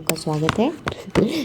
का स्वागत है।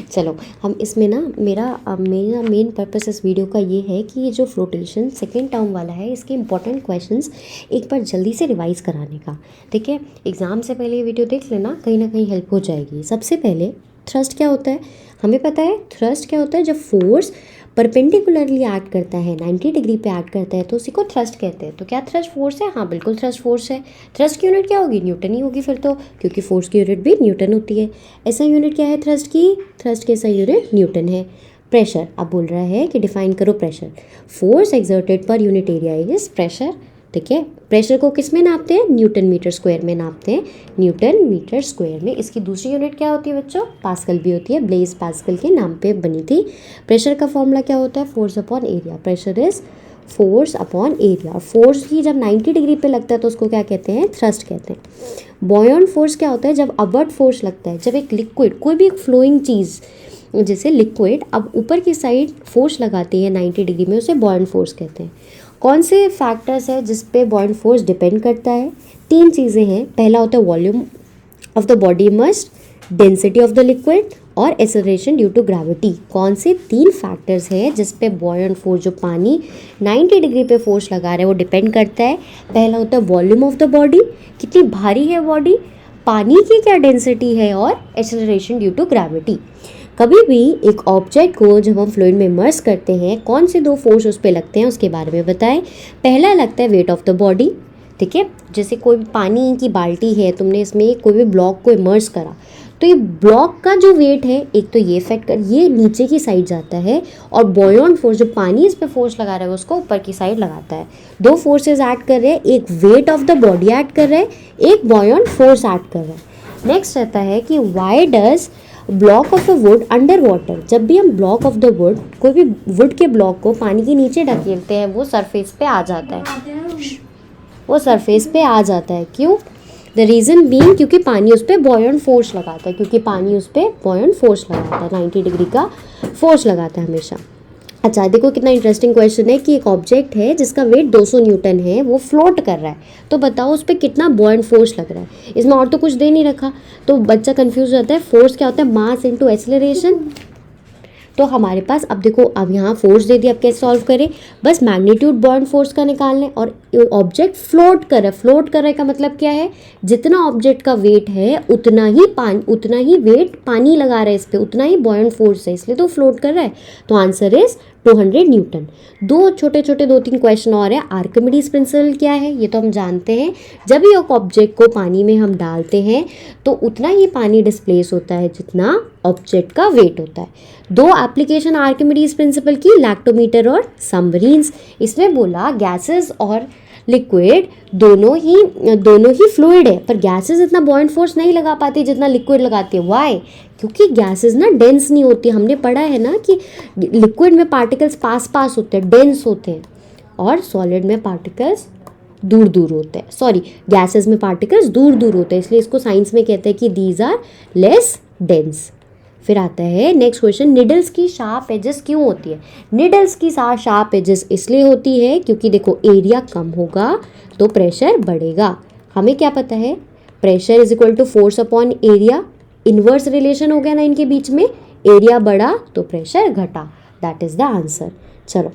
चलो हम इसमें ना मेरा मेन पर्पस इस वीडियो का ये है कि ये जो फ्लोटेशन सेकेंड टर्म वाला है इसके इंपॉर्टेंट क्वेश्चंस एक बार जल्दी से रिवाइज़ कराने का। ठीक है, एग्ज़ाम से पहले ये वीडियो देख लेना, कहीं ना कहीं हेल्प हो जाएगी। सबसे पहले थ्रस्ट क्या होता है हमें पता है। थ्रस्ट क्या होता है, जब फोर्स परपेंडिकुलरली एक्ट करता है, 90 डिग्री पे एक्ट करता है तो उसी को थ्रस्ट कहते हैं। तो क्या थ्रस्ट फोर्स है? हाँ बिल्कुल थ्रस्ट फोर्स है। थ्रस्ट की यूनिट क्या होगी? न्यूटन ही होगी फिर तो, क्योंकि फोर्स की यूनिट भी न्यूटन होती है। ऐसा यूनिट क्या है थ्रस्ट की? थ्रस्ट की ऐसा यूनिट न्यूटन है। प्रेशर, अब बोल रहा है कि डिफाइन करो pressure. Force exerted per unit area is pressure. ठीक है, प्रेशर को किस में नापते हैं? न्यूटन मीटर स्क्वायर में नापते हैं, न्यूटन मीटर स्क्वायर में। इसकी दूसरी यूनिट क्या होती है बच्चों? पास्कल भी होती है, ब्लेज पास्कल के नाम पे बनी थी। प्रेशर का फॉर्मूला क्या होता है? Force upon area. Pressure is force upon area. Force ही जब 90 डिग्री पे लगता है तो उसको क्या कहते हैं? थ्रस्ट कहते हैं। बॉयंट फोर्स क्या होता है? जब अपवर्ड फोर्स लगता है, जब एक लिक्विड, कोई भी एक फ्लोइंग चीज़ जैसे लिक्विड अब ऊपर की साइड फोर्स लगाती है 90 डिग्री में, उसे बॉयंट फोर्स कहते हैं। कौन से फैक्टर्स है जिस पे बॉयंट फोर्स डिपेंड करता है? तीन चीज़ें हैं। पहला होता है volume of the body must, density of the liquid और एक्सेलरेशन ड्यू टू ग्रेविटी। कौन से तीन फैक्टर्स हैं जिस पे बॉयंट फोर्स, जो पानी 90 डिग्री पे फोर्स लगा रहा है, वो डिपेंड करता है? पहला होता है वॉल्यूम ऑफ द बॉडी, कितनी भारी है बॉडी, पानी की क्या डेंसिटी है, और एक्सेलरेशन ड्यू टू ग्रेविटी। कभी भी एक ऑब्जेक्ट को जब हम फ्लूइड में इमर्स करते हैं, कौन से दो फोर्स उस पर लगते हैं उसके बारे में बताएं। पहला लगता है वेट ऑफ द बॉडी। ठीक है, जैसे कोई पानी की बाल्टी है, तुमने इसमें कोई भी ब्लॉक को इमर्स करा तो ये ब्लॉक का जो वेट है, एक तो ये इफेक्ट कर, ये नीचे की साइड जाता है, और बॉयंट फोर्स जो पानी इस पे फोर्स लगा रहा है उसको ऊपर की साइड लगाता है। दो फोर्सेस ऐड कर रहे हैं, एक weight of the body add कर रहा है, एक बॉयंट फोर्स ऐड कर रहा है। नेक्स्ट रहता है कि why does block of a would under water. जब भी हम ब्लॉक ऑफ द वुड, कोई भी वुड के ब्लॉक को पानी के नीचे ढकेलते हैं, वो सरफेस पे आ जाता है, वो सरफेस पे आ जाता है। क्यों? द रीज़न बीइंग क्योंकि पानी उस पर बॉयंट फोर्स लगाता है, क्योंकि पानी उस पर बॉयंट फोर्स लगाता है, 90 डिग्री का फोर्स लगाता है हमेशा। अच्छा देखो कितना इंटरेस्टिंग क्वेश्चन है कि एक ऑब्जेक्ट है जिसका वेट 200 न्यूटन है, वो फ्लोट कर रहा है, तो बताओ उस पर कितना बॉयंट फोर्स लग रहा है। इसमें और तो कुछ दे नहीं रखा, तो बच्चा कंफ्यूज हो जाता है। फोर्स क्या होता है? Mass into acceleration. तो हमारे पास अब देखो, अब यहाँ फोर्स दे दिया, अब कैसे सॉल्व करें? बस मैग्नीट्यूड बॉयंट फोर्स का निकाल लें। और ऑब्जेक्ट फ्लोट कर रहा है, फ्लोट कर रहे का मतलब क्या है? जितना ऑब्जेक्ट का वेट है उतना ही वेट पानी लगा रहा है इस पर, उतना ही बॉयंट फोर्स है, इसलिए तो फ्लोट कर रहा है। तो आंसर इज 200 न्यूटन। दो छोटे छोटे 2-3 क्वेश्चन और है। आर्किमिडीज प्रिंसिपल क्या है ये तो हम जानते हैं। जब भी एक ऑब्जेक्ट को पानी में हम डालते हैं तो उतना ही पानी डिस्प्लेस होता है जितना ऑब्जेक्ट का वेट होता है। दो एप्लीकेशन आर्किमिडीज प्रिंसिपल की, लैक्टोमीटर और सबमरीन्स। इसमें बोला गैसेस और लिक्विड दोनों ही फ्लूइड है, पर गैसेस इतना बॉयंट फोर्स नहीं लगा पाती जितना लिक्विड लगाती है। वाई? क्योंकि गैसेस ना डेंस नहीं होती। हमने पढ़ा है ना कि लिक्विड में पार्टिकल्स पास होते हैं, डेंस होते हैं, और सॉलिड में पार्टिकल्स दूर दूर होते हैं। सॉरी, गैसेस में पार्टिकल्स दूर दूर होते हैं, इसलिए इसको साइंस में कहते हैं कि दीज आर लेस डेंस। फिर आता है नेक्स्ट क्वेश्चन, निडल्स की शार्प एजेस क्यों होती है? निडल्स की शार्प एजेस इसलिए होती है क्योंकि देखो एरिया कम होगा तो प्रेशर बढ़ेगा। हमें क्या पता है? Pressure is equal to force upon area. Inverse relation हो गया ना इनके बीच में, एरिया बढ़ा तो प्रेशर घटा। That is the answer. चलो